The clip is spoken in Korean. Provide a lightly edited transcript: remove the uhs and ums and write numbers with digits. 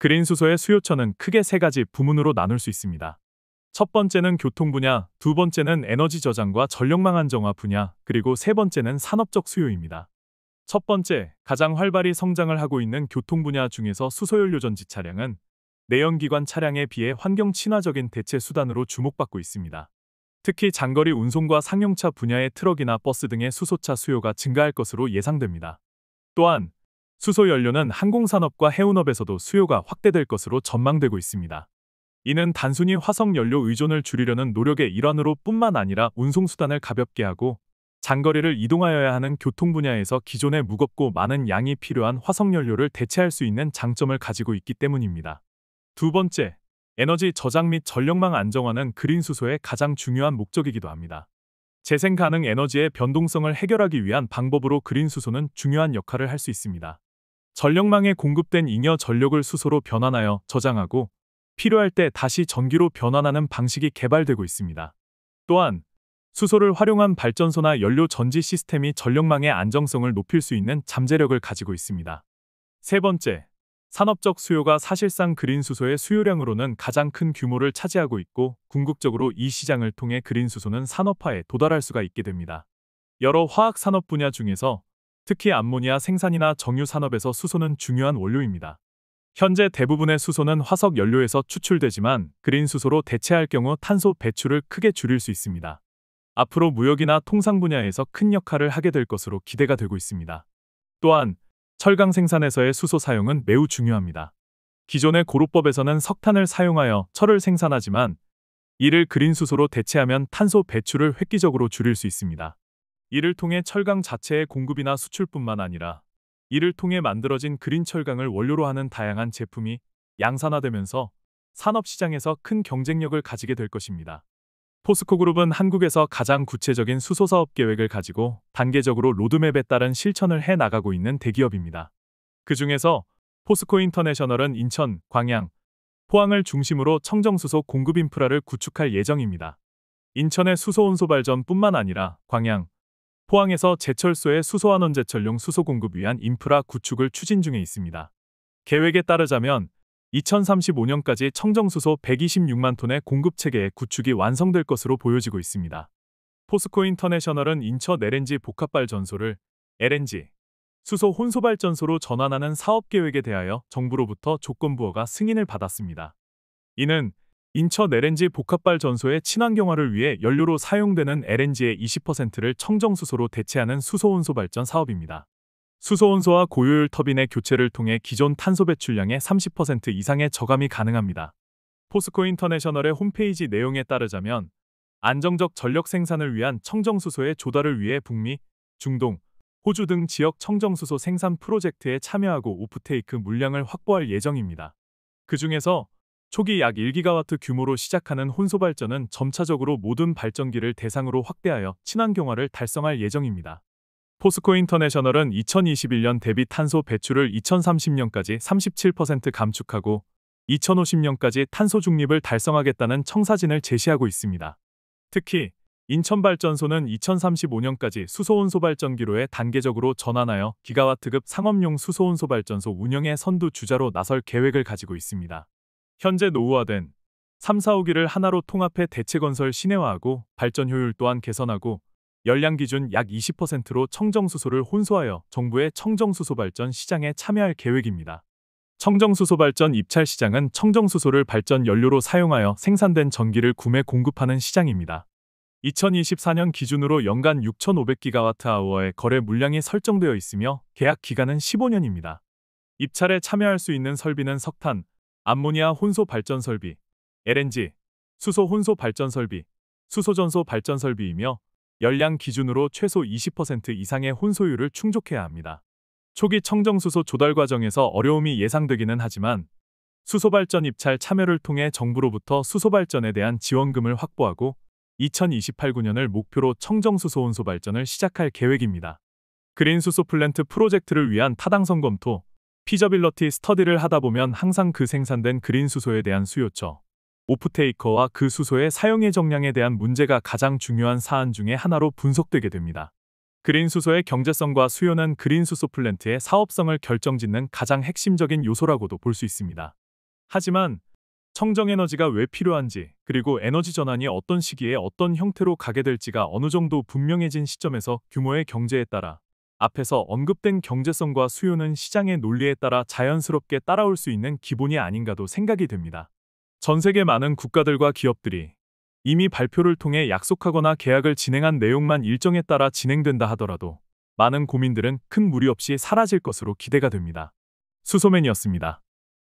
그린 수소의 수요처는 크게 세 가지 부문으로 나눌 수 있습니다. 첫 번째는 교통 분야, 두 번째는 에너지 저장과 전력망 안정화 분야, 그리고 세 번째는 산업적 수요입니다. 첫 번째, 가장 활발히 성장을 하고 있는 교통 분야 중에서 수소연료 전지 차량은 내연기관 차량에 비해 환경 친화적인 대체 수단으로 주목받고 있습니다. 특히 장거리 운송과 상용차 분야의 트럭이나 버스 등의 수소차 수요가 증가할 것으로 예상됩니다. 또한 수소연료는 항공산업과 해운업에서도 수요가 확대될 것으로 전망되고 있습니다. 이는 단순히 화석연료 의존을 줄이려는 노력의 일환으로 뿐만 아니라 운송수단을 가볍게 하고 장거리를 이동하여야 하는 교통 분야에서 기존에 무겁고 많은 양이 필요한 화석연료를 대체할 수 있는 장점을 가지고 있기 때문입니다. 두 번째, 에너지 저장 및 전력망 안정화는 그린 수소의 가장 중요한 목적이기도 합니다. 재생 가능 에너지의 변동성을 해결하기 위한 방법으로 그린 수소는 중요한 역할을 할 수 있습니다. 전력망에 공급된 잉여 전력을 수소로 변환하여 저장하고 필요할 때 다시 전기로 변환하는 방식이 개발되고 있습니다. 또한 수소를 활용한 발전소나 연료 전지 시스템이 전력망의 안정성을 높일 수 있는 잠재력을 가지고 있습니다. 세 번째, 산업적 수요가 사실상 그린 수소의 수요량으로는 가장 큰 규모를 차지하고 있고 궁극적으로 이 시장을 통해 그린 수소는 산업화에 도달할 수가 있게 됩니다. 여러 화학 산업 분야 중에서 특히 암모니아 생산이나 정유 산업에서 수소는 중요한 원료입니다. 현재 대부분의 수소는 화석 연료에서 추출되지만 그린 수소로 대체할 경우 탄소 배출을 크게 줄일 수 있습니다. 앞으로 무역이나 통상 분야에서 큰 역할을 하게 될 것으로 기대가 되고 있습니다. 또한 철강 생산에서의 수소 사용은 매우 중요합니다. 기존의 고로법에서는 석탄을 사용하여 철을 생산하지만 이를 그린 수소로 대체하면 탄소 배출을 획기적으로 줄일 수 있습니다. 이를 통해 철강 자체의 공급이나 수출뿐만 아니라 이를 통해 만들어진 그린 철강을 원료로 하는 다양한 제품이 양산화되면서 산업시장에서 큰 경쟁력을 가지게 될 것입니다. 포스코그룹은 한국에서 가장 구체적인 수소 사업 계획을 가지고 단계적으로 로드맵에 따른 실천을 해 나가고 있는 대기업입니다. 그 중에서 포스코 인터내셔널은 인천, 광양, 포항을 중심으로 청정수소 공급 인프라를 구축할 예정입니다. 인천의 수소 온소 발전뿐만 아니라 광양, 포항에서 제철소의 수소환원 제철용 수소 공급 위한 인프라 구축을 추진 중에 있습니다. 계획에 따르자면 2035년까지 청정수소 126만 톤의 공급 체계의 구축이 완성될 것으로 보여지고 있습니다. 포스코 인터내셔널은 인천 LNG 복합발전소를 LNG, 수소 혼소발전소로 전환하는 사업 계획에 대하여 정부로부터 조건부허가 승인을 받았습니다. 이는 인천 LNG 복합발전소의 친환경화를 위해 연료로 사용되는 LNG의 20%를 청정수소로 대체하는 수소온소 발전 사업입니다. 수소온소와 고효율 터빈의 교체를 통해 기존 탄소 배출량의 30% 이상의 저감이 가능합니다. 포스코 인터내셔널의 홈페이지 내용에 따르자면 안정적 전력 생산을 위한 청정수소의 조달을 위해 북미, 중동, 호주 등 지역 청정수소 생산 프로젝트에 참여하고 오프테이크 물량을 확보할 예정입니다. 그 중에서 초기 약 1기가와트 규모로 시작하는 혼소발전은 점차적으로 모든 발전기를 대상으로 확대하여 친환경화를 달성할 예정입니다. 포스코 인터내셔널은 2021년 대비 탄소 배출을 2030년까지 37% 감축하고 2050년까지 탄소 중립을 달성하겠다는 청사진을 제시하고 있습니다. 특히 인천발전소는 2035년까지 수소온소발전기로에 단계적으로 전환하여 기가와트급 상업용 수소온소발전소 운영의 선두 주자로 나설 계획을 가지고 있습니다. 현재 노후화된 3, 4호기를 하나로 통합해 대체 건설 시내화하고 발전 효율 또한 개선하고 열량 기준 약 20%로 청정수소를 혼소하여 정부의 청정수소 발전 시장에 참여할 계획입니다. 청정수소 발전 입찰 시장은 청정수소를 발전 연료로 사용하여 생산된 전기를 구매 공급하는 시장입니다. 2024년 기준으로 연간 6,500기가와트아워의 거래 물량이 설정되어 있으며 계약 기간은 15년입니다. 입찰에 참여할 수 있는 설비는 석탄, 암모니아 혼소 발전 설비, LNG, 수소 혼소 발전 설비, 수소전소 발전 설비이며 열량 기준으로 최소 20% 이상의 혼소율을 충족해야 합니다. 초기 청정수소 조달 과정에서 어려움이 예상되기는 하지만 수소발전 입찰 참여를 통해 정부로부터 수소발전에 대한 지원금을 확보하고 2028-9년을 목표로 청정수소 혼소 발전을 시작할 계획입니다. 그린 수소 플랜트 프로젝트를 위한 타당성 검토, 피저빌러티 스터디를 하다 보면 항상 그 생산된 그린 수소에 대한 수요처, 오프테이커와 그 수소의 사용 예정량에 대한 문제가 가장 중요한 사안 중에 하나로 분석되게 됩니다. 그린 수소의 경제성과 수요는 그린 수소 플랜트의 사업성을 결정짓는 가장 핵심적인 요소라고도 볼 수 있습니다. 하지만 청정에너지가 왜 필요한지, 그리고 에너지 전환이 어떤 시기에 어떤 형태로 가게 될지가 어느 정도 분명해진 시점에서 규모의 경제에 따라 앞에서 언급된 경제성과 수요는 시장의 논리에 따라 자연스럽게 따라올 수 있는 기본이 아닌가도 생각이 됩니다. 전 세계 많은 국가들과 기업들이 이미 발표를 통해 약속하거나 계약을 진행한 내용만 일정에 따라 진행된다 하더라도 많은 고민들은 큰 무리 없이 사라질 것으로 기대가 됩니다. 수소맨이었습니다.